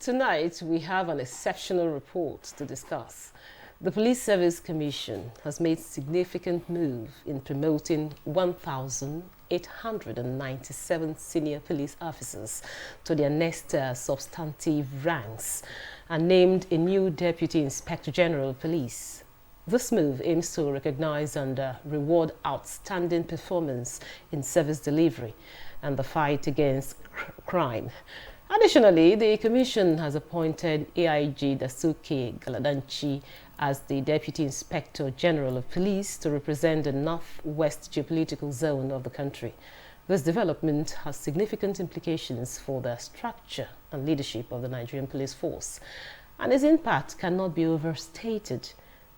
Tonight, we have an exceptional report to discuss. The Police Service Commission has made significant move in promoting 1,897 senior police officers to their next substantive ranks and named a new Deputy Inspector General of Police. This move aims to recognize and reward outstanding performance in service delivery and the fight against crime. Additionally, the Commission has appointed AIG Dasuke Galadanchi as the Deputy Inspector General of Police to represent the northwest geopolitical zone of the country. This development has significant implications for the structure and leadership of the Nigerian police force, and its impact cannot be overstated.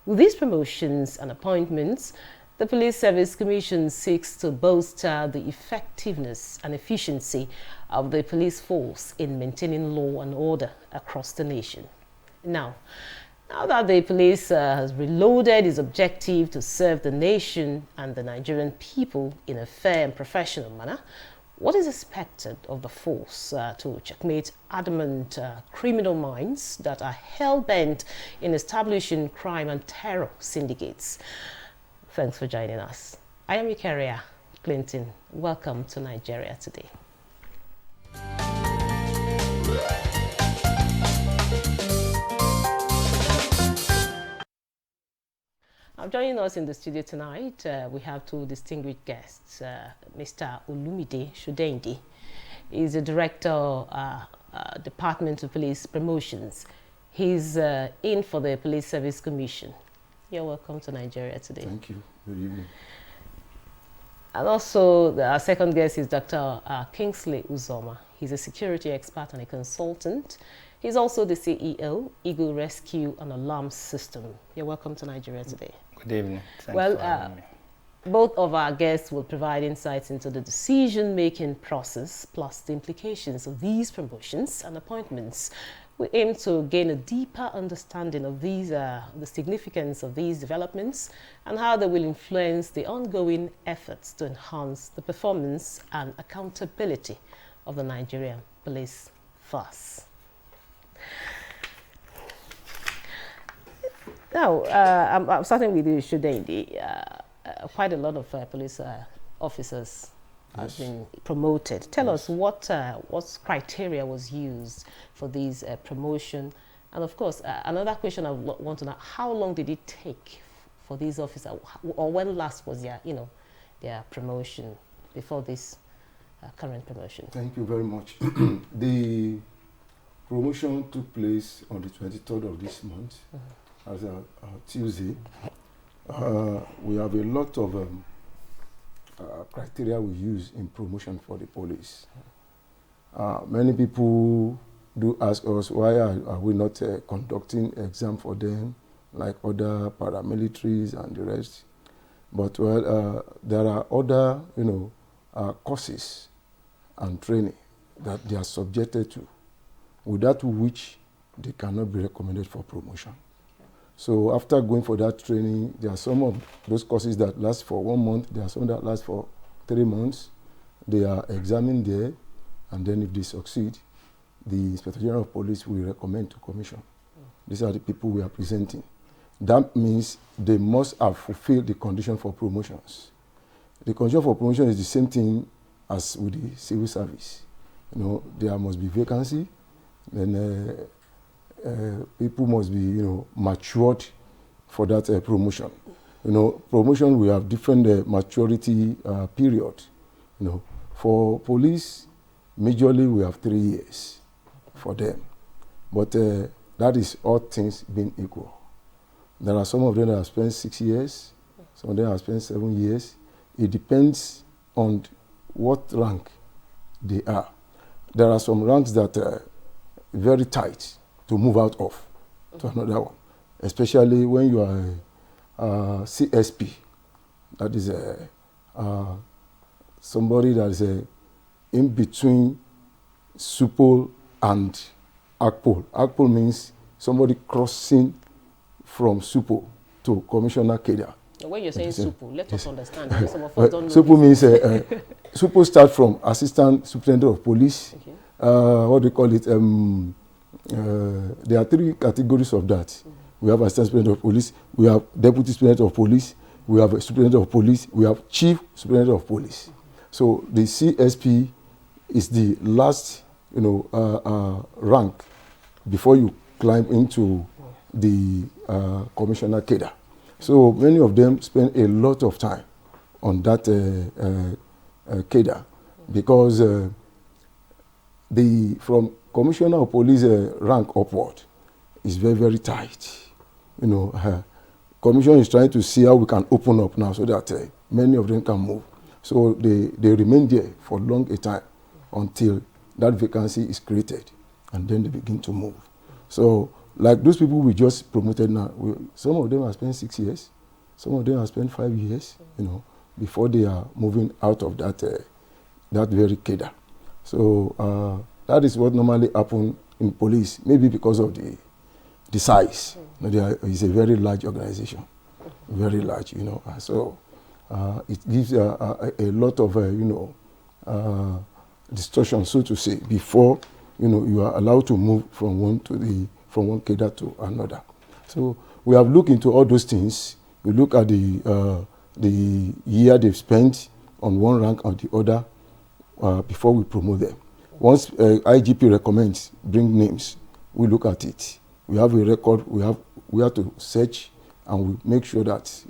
With these promotions and appointments, the Police Service Commission seeks to bolster the effectiveness and efficiency of the police force in maintaining law and order across the nation. Now that the police has reloaded its objective to serve the nation and the Nigerian people in a fair and professional manner, what is expected of the force to checkmate adamant criminal minds that are hell-bent in establishing crime and terror syndicates? Thanks for joining us. I am Eukaria Clinton. Welcome to Nigeria Today. Joining us in the studio tonight, we have two distinguished guests. Mr. Olumide Shodendi is the Director, Department of Police Promotions. He's in for the Police Service Commission. You're welcome to Nigeria Today. Thank you. Good evening. And also, our second guest is Dr. Kingsley Uzoma. He's a security expert and a consultant. He's also the CEO, Eagle Rescue and Alarm System. You're welcome to Nigeria Today. Good evening. Thanks for having me. Both of our guests will provide insights into the decision-making process, plus the implications of these promotions and appointments. We aim to gain a deeper understanding of these, the significance of these developments and how they will influence the ongoing efforts to enhance the performance and accountability of the Nigerian police force. Now, I'm starting with you, Shodendi. Quite a lot of police officers have been promoted. Tell us what criteria was used for these promotion, and of course, another question I want to know: how long did it take for these officers, or when last was their promotion before this current promotion? Thank you very much. The promotion took place on the 23rd of this month, as a Tuesday. We have a lot of criteria we use in promotion for the police. Many people do ask us, why are we not conducting exam for them like other paramilitaries and the rest? But there are other, courses and training that they are subjected to, without which they cannot be recommended for promotion. So after going for that training, there are some of those courses that last for 1 month, there are some that last for 3 months. They are examined there, and then if they succeed, the Inspector General of Police will recommend to commission. These are the people we are presenting. That means they must have fulfilled the condition for promotions. The condition for promotion is the same thing as with the civil service. There must be vacancy, then people must be, matured for that promotion. Promotion, we have different maturity period. For police, majorly we have 3 years for them. But that is all things being equal. There are some of them that have spent 6 years, some of them have spent 7 years. It depends on what rank they are. There are some ranks that are very tight to move out of to another one, especially when you are a CSP, that is somebody that is in between SUPOL and ACPOL. ACPOL means somebody crossing from SUPOL to Commissioner Kedia. When you're saying SUPOL, let us understand. Some of us don't know. SUPOL means SUPOL starts from Assistant Superintendent of Police. Okay. What do you call it? there are three categories of that. We have assistant superintendent of police, we have deputy superintendent of police, we have a superintendent of police, we have chief superintendent of police. So the CSP is the last, rank before you climb into the commissioner cadre. So many of them spend a lot of time on that cadre because from commissioner of police rank upward is very, very tight. Commission is trying to see how we can open up now so that many of them can move. So they remain there for long a time until that vacancy is created, and then they begin to move. So, like those people we just promoted now, some of them have spent 6 years, some of them have spent 5 years, before they are moving out of that very cadre. So that is what normally happens in police, maybe because of the size. It's a very large organization, very large, So it gives a lot of, distortion, so to say, before, you are allowed to move from one cadre to another. So we have looked into all those things. We look at the year they've spent on one rank or the other before we promote them. Once IGP recommends, bring names, we look at it. We have a record, we have to search, and we make sure that,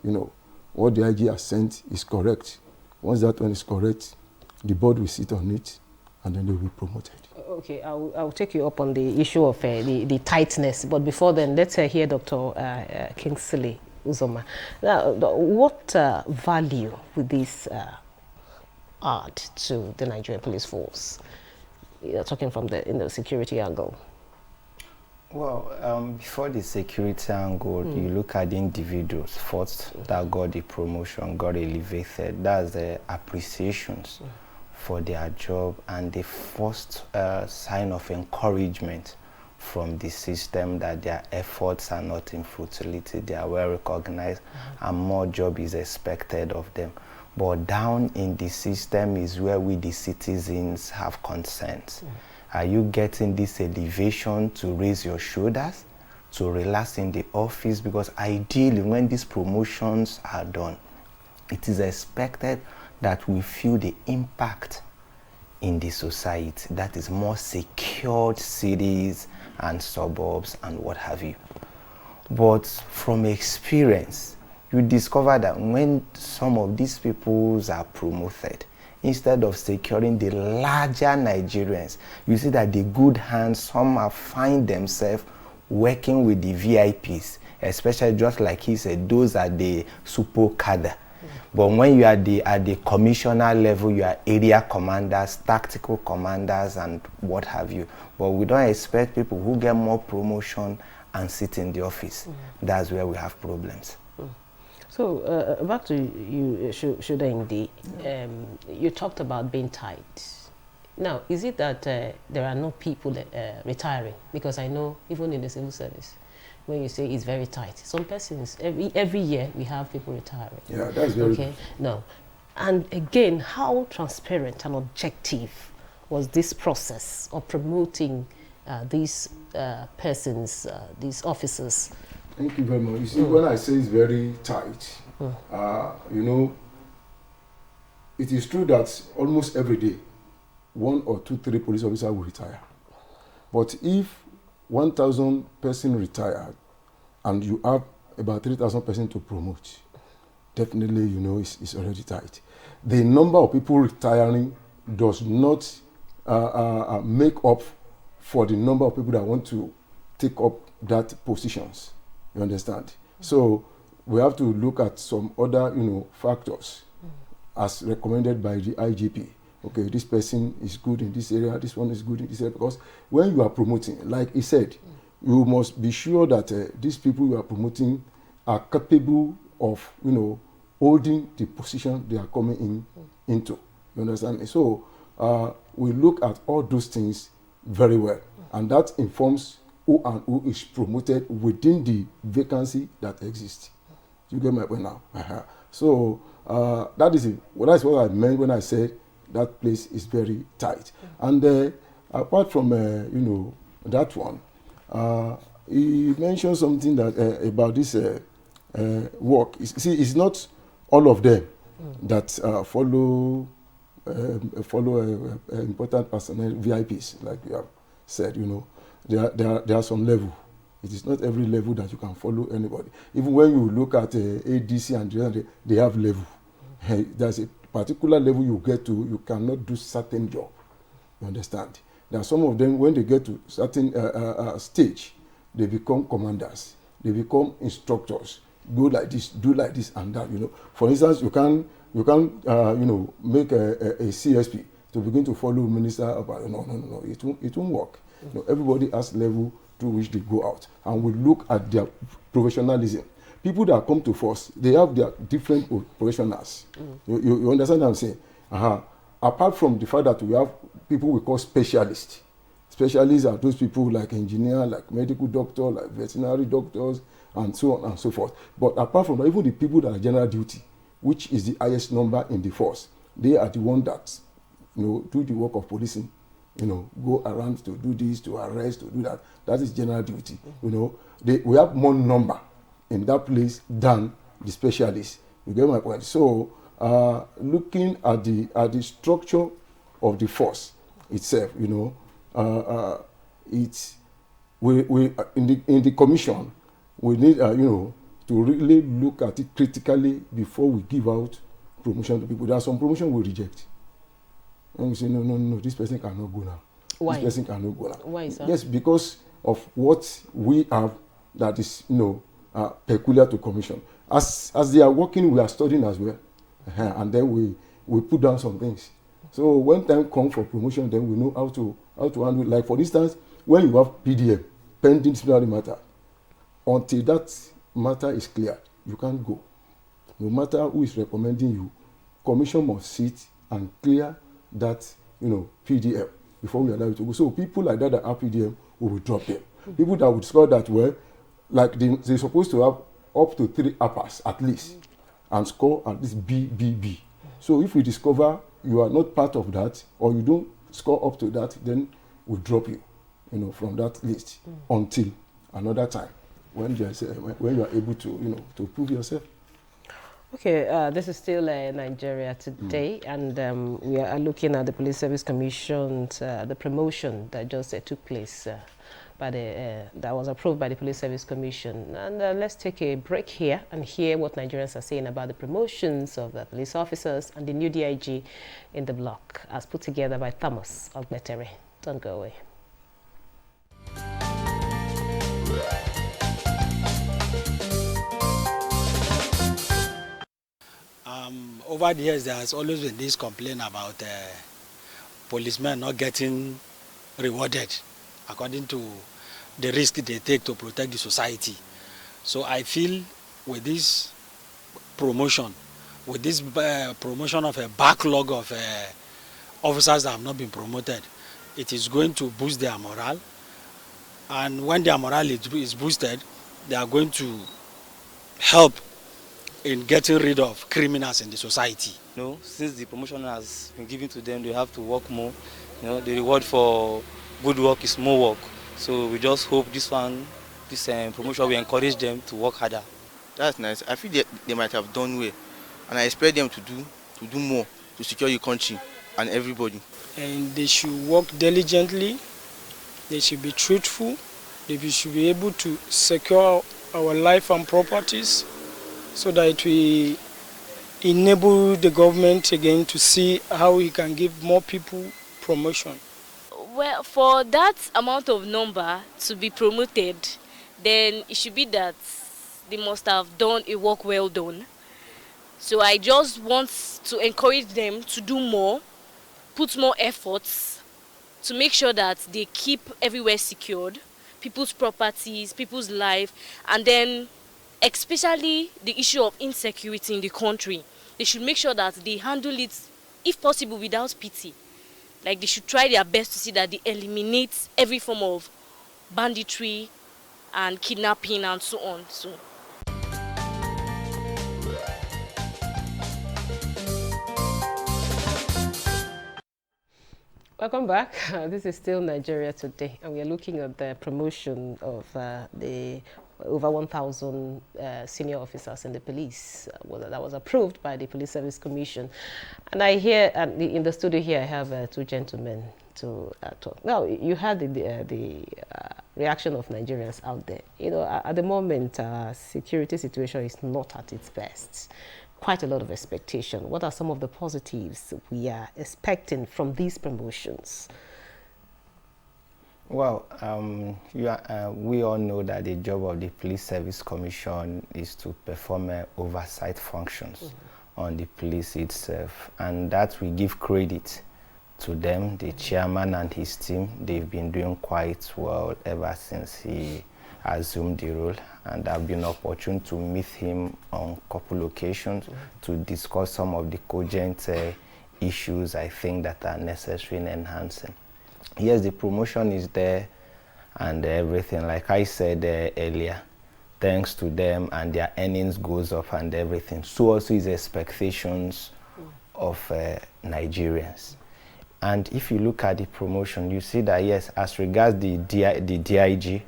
what the IG has sent is correct. Once that one is correct, the board will sit on it, and then they will be promoted. Okay, I'll take you up on the issue of the tightness, but before then, let's hear Dr. Kingsley Uzoma. Now, what value would this add to the Nigerian police force? You're talking from in the security angle. Well, before the security angle, you look at the individuals first that got the promotion, got elevated. That's the appreciations for their job and the first sign of encouragement from the system that their efforts are not in futility, they are well recognized, and more job is expected of them. But down in the system is where we, the citizens, have concerns. Are you getting this elevation to raise your shoulders, to relax in the office? Because ideally, when these promotions are done, it is expected that we feel the impact in the society, that is more secured cities and suburbs and what have you. But from experience, you discover that when some of these people are promoted, instead of securing the larger Nigerians, you see that the good hands somehow find themselves working with the VIPs, especially just like he said, those are the super cadre. But when you are at the commissioner level, you are area commanders, tactical commanders, and what have you. But we don't expect people who get more promotion and sit in the office. That's where we have problems. So back to you, Shudayndi. You talked about being tight. Now, is it that there are no people retiring? Because I know even in the civil service, when you say it's very tight, some persons, every year we have people retiring. Yeah, that's very okay. No, and again, how transparent and objective was this process of promoting these persons, these officers? Thank you very much. You see, when I say it's very tight, it is true that almost every day, 1 or 2, 3 police officers will retire. But if 1,000 persons retired and you have about 3,000 persons to promote, definitely, it's already tight. The number of people retiring does not make up for the number of people that want to take up that positions. You understand? So we have to look at some other, factors as recommended by the IGP. Okay, this person is good in this area, this one is good in this area. Because when you are promoting, like he said, you must be sure that these people you are promoting are capable of, holding the position they are coming into. You understand? So we look at all those things very well, and that informs who and who is promoted within the vacancy that exists. You get my point now? So that's what I meant when I said that place is very tight. And apart from that one, He mentioned something that about this work. See, it's not all of them that follow important personnel, VIPs, like you have said. You know, there are some level. It is not every level that you can follow anybody. Even when you look at ADC and they have level. There's a particular level you get to, you cannot do certain job. You understand? There are some of them, when they get to certain stage, they become commanders. They become instructors. Go like this, do like this and that. You know, for instance, you can you know, make a CSP to begin to follow minister about. No. It won't work. You know, everybody has level to which they go out, and we look at their professionalism. People that come to force, they have their different professionals. You understand what I'm saying? Apart from the fact that we have people we call specialists. Specialists are those people like engineer, like medical doctor, like veterinary doctors, and so on and so forth. But apart from that, even the people that are general duty, which is the highest number in the force, they are the ones that, you know, do the work of policing. You know, go around to do this, to arrest, to do that. That is general duty. You know, we have more number in that place than the specialists. You get my point? So, looking at the structure of the force itself, you know, we in the commission, we need you know, to really look at it critically before we give out promotion to people. There are some promotion we reject. And we say no, this person cannot go now. Why? This person cannot go now. Why is that? Yes, because of what we have that is, you know, peculiar to commission. As they are working, we are studying as well, and then we put down some things. So when time comes for promotion, then we know how to handle it. Like for instance, when you have PDM, pending disciplinary matter, until that matter is clear, you can't go. No matter who is recommending you, commission must sit and clear that, you know, PDM before we allow you to go. So people like that are PDM, we will drop them. People that would score that well, like they're supposed to have up to 3 uppers at least, and score at least B. So if we discover you are not part of that, or you don't score up to that, then we drop you, you know, from that list until another time when you are able to, you know, to prove yourself. Okay, this is still Nigeria today, and we are looking at the Police Service Commission, the promotion that just took place by that was approved by the Police Service Commission. And let's take a break here and hear what Nigerians are saying about the promotions of the police officers and the new DIG in the block, as put together by Thomas Ogbetere. Don't go away. Over the years, there has always been this complaint about policemen not getting rewarded according to the risk they take to protect the society. So I feel with this promotion, promotion of a backlog of officers that have not been promoted, it is going to boost their morale. And when their morale is boosted, they are going to help in getting rid of criminals in the society. You know, since the promotion has been given to them, they have to work more. You know, the reward for good work is more work. So we just hope this promotion will encourage them to work harder. That's nice. I feel they might have done well, and I expect them to do more to secure the country and everybody. And they should work diligently. They should be truthful. They should be able to secure our life and properties, so that it will enable the government again to see how we can give more people promotion. Well, for that amount of number to be promoted, then it should be that they must have done a work well done. So I just want to encourage them to do more, put more efforts to make sure that they keep everywhere secured, people's properties, people's life, and then especially the issue of insecurity in the country. They should make sure that they handle it, if possible, without pity. Like, they should try their best to see that they eliminate every form of banditry and kidnapping and so on. So. Welcome back. This is still Nigeria Today, and we are looking at the promotion of the over 1,000 senior officers in the police that was approved by the Police Service Commission. And I hear, in the studio here, I have two gentlemen to talk. Well, you had the reaction of Nigerians out there. You know, at the moment, security situation is not at its best. Quite a lot of expectation. What are some of the positives we are expecting from these promotions? Well, we all know that the job of the Police Service Commission is to perform oversight functions on the police itself, and that we give credit to them, the chairman and his team. They've been doing quite well ever since he assumed the role, and I've been opportune to meet him on a couple occasions to discuss some of the cogent issues I think that are necessary in enhancing. Yes, the promotion is there and everything. Like I said earlier, thanks to them, and their earnings goes up and everything. So also is expectations of Nigerians. And if you look at the promotion, you see that yes, as regards the DIG,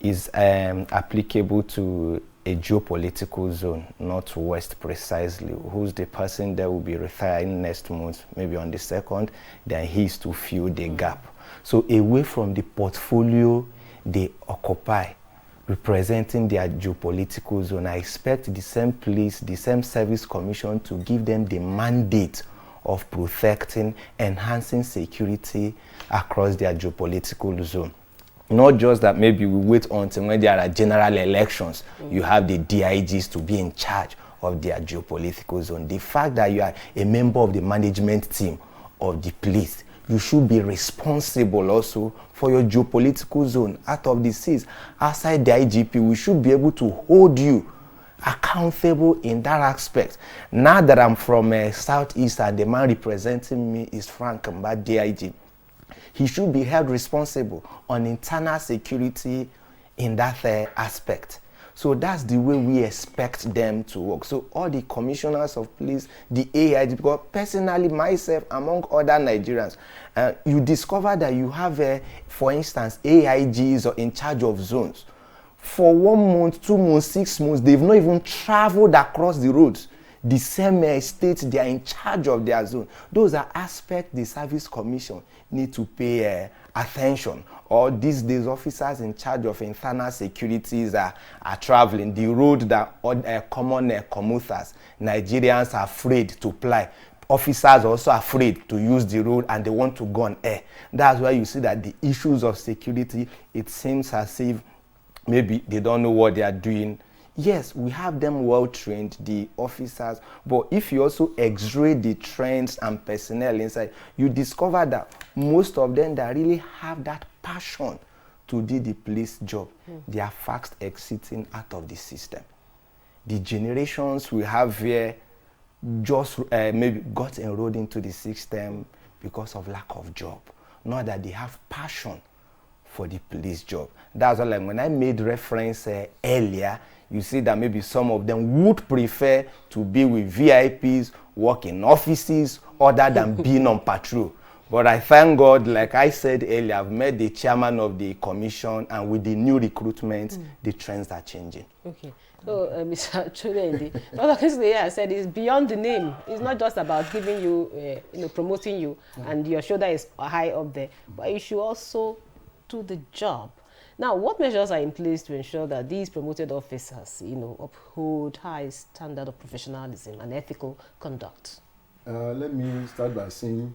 is applicable to a geopolitical zone, northwest precisely, who's the person that will be retiring next month, maybe on the 2nd, then he's to fill the gap. So away from the portfolio they occupy, representing their geopolitical zone, I expect the same police, the same service commission to give them the mandate of protecting, enhancing security across their geopolitical zone. Not just that maybe we wait until when there are general elections, you have the DIGs to be in charge of their geopolitical zone. The fact that you are a member of the management team of the police, you should be responsible also for your geopolitical zone out of the seas. Outside the IGP, we should be able to hold you accountable in that aspect. Now that I'm from Southeast and the man representing me is Frank Mba, DIG, he should be held responsible on internal security in that aspect. So that's the way we expect them to work. So all the commissioners of police, the AIG, because personally myself, among other Nigerians, you discover that you have, for instance, AIGs are in charge of zones. For 1 month, 2 months, 6 months, they've not even traveled across the roads. The same state, they are in charge of their zone. Those are aspects the service commission need to pay attention. Or these days, officers in charge of internal securities are traveling the road that common commuters, Nigerians are afraid to ply. Officers are also afraid to use the road and they want to go on air. That's why you see that the issues of security, it seems as if maybe they don't know what they are doing. Yes, we have them well trained, the officers, but if you also x-ray the trends and personnel inside, you discover that most of them that really have that passion to do the police job, they are fast exiting out of the system. The generations we have here just maybe got enrolled into the system because of lack of job, not that they have passion for the police job. That's why, like when I made reference earlier, you see that maybe some of them would prefer to be with VIPs, work in offices, other than being on patrol. But I thank God, like I said earlier, I've met the chairman of the commission, and with the new recruitment, the trends are changing. Okay. So, Mr. Chudendi, what I said is beyond the name. It's not just about giving you, promoting you, and your shoulder is high up there, but you should also do the job. Now, what measures are in place to ensure that these promoted officers, uphold high standard of professionalism and ethical conduct? Let me start by saying,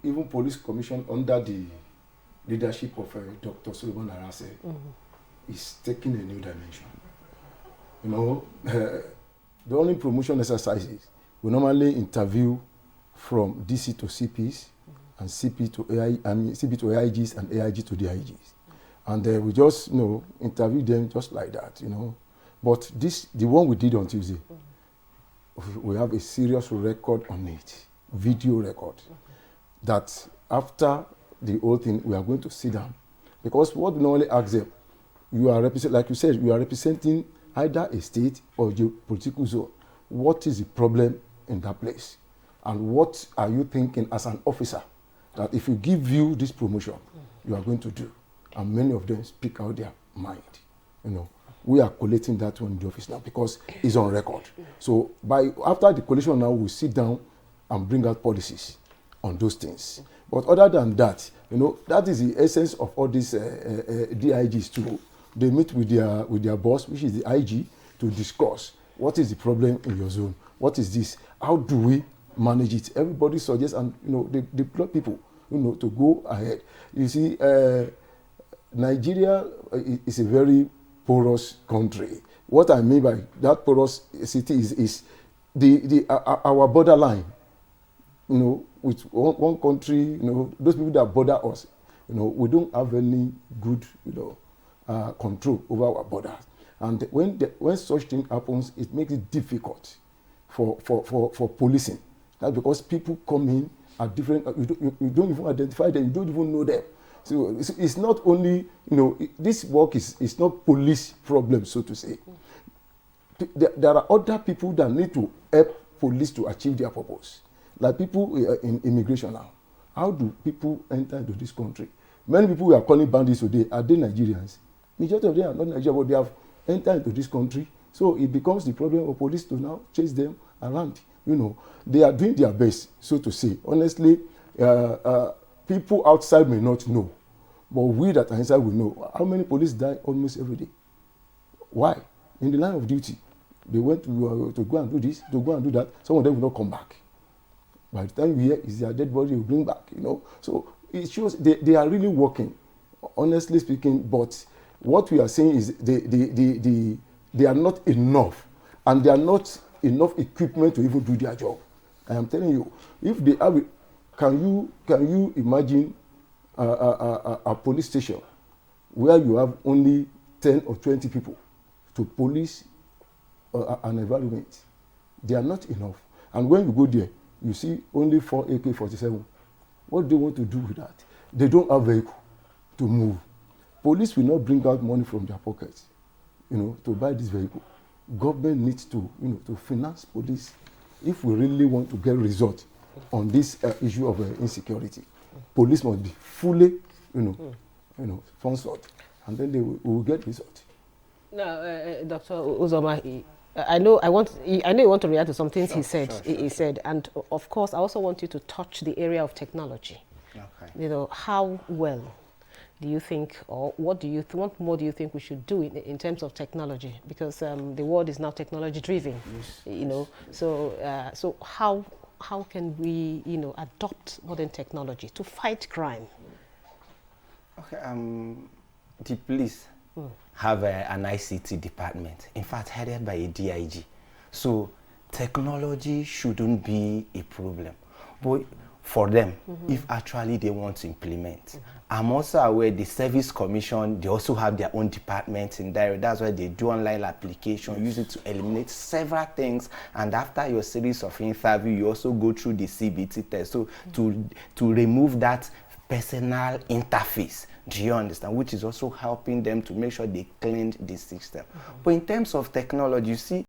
even police commission under the leadership of Dr. Solomon Arase is taking a new dimension. The only promotion exercises, we normally interview from DC to CPs, and CP to CP to AIGs and AIG to DIGs. And we just, interview them just like that, But the one we did on Tuesday, we have a serious record on it, video record, that after the whole thing, we are going to sit down. Because what we normally ask them, you are like you said, you are representing either a state or your political zone. What is the problem in that place? And what are you thinking as an officer that if you give you this promotion, you are going to do? And many of them speak out their mind. You know, we are collating that one in the office now because it's on record. So after the collation now, we sit down and bring out policies on those things. But other than that, you know, that is the essence of all these DIGs too. They meet with their boss, which is the IG, to discuss what is the problem in your zone. What is this? How do we manage it? Everybody suggests, and you know, they deploy people, you know, to go ahead. You see, Nigeria is a very porous country. What I mean by that porous city is our borderline. You know, with one country, you know, those people that border us, you know, we don't have any good, you know, control over our borders. And when such thing happens, it makes it difficult for policing. That's because people come in at different, you don't even identify them, you don't even know them. So it's not only, you know, this work is not police problem, so to say. There are other people that need to help police to achieve their purpose. Like people in immigration now. How do people enter into this country? Many people we are calling bandits today, are they Nigerians? Majority of them are not Nigerians, but they have entered into this country. So it becomes the problem of police to now chase them around. You know, they are doing their best, so to say. Honestly, people outside may not know, but we that are inside will know. How many police die almost every day? Why? In the line of duty, they went to go and do this, to go and do that. Some of them will not come back. By the time we hear is their dead body, will bring back. You know, so it shows they are really working, honestly speaking. But what we are saying is they are not enough, and they are not enough equipment to even do their job. I am telling you, if they have, can you imagine a police station where you have only 10 or 20 people to police an environment? They are not enough. And when you go there, you see only 4 AK-47. What do they want to do with that? They don't have vehicle to move. Police will not bring out money from their pockets, you know, to buy this vehicle. Government needs to, you know, to finance police if we really want to get result on this issue of insecurity. Police must be fully, you know, sponsored, and then we will get result. Now, Dr. Uzoma, I know you want to react to some things he said. He said, and of course, I also want you to touch the area of technology. Okay. You know, how well do you think, or what more do you think we should do in terms of technology? Because the world is now technology driven. Yes. You know, so how can we, you know, adopt modern technology to fight crime? Okay. The police have an ICT department, in fact headed by a DIG. So technology shouldn't be a problem. But for them, if actually they want to implement. I'm also aware the Service Commission, they also have their own department in there. That's why they do online application, use it to eliminate several things. And after your series of interview, you also go through the CBT test. So to remove that personal interface, do you understand? Which is also helping them to make sure they cleaned the system. But in terms of technology, you see,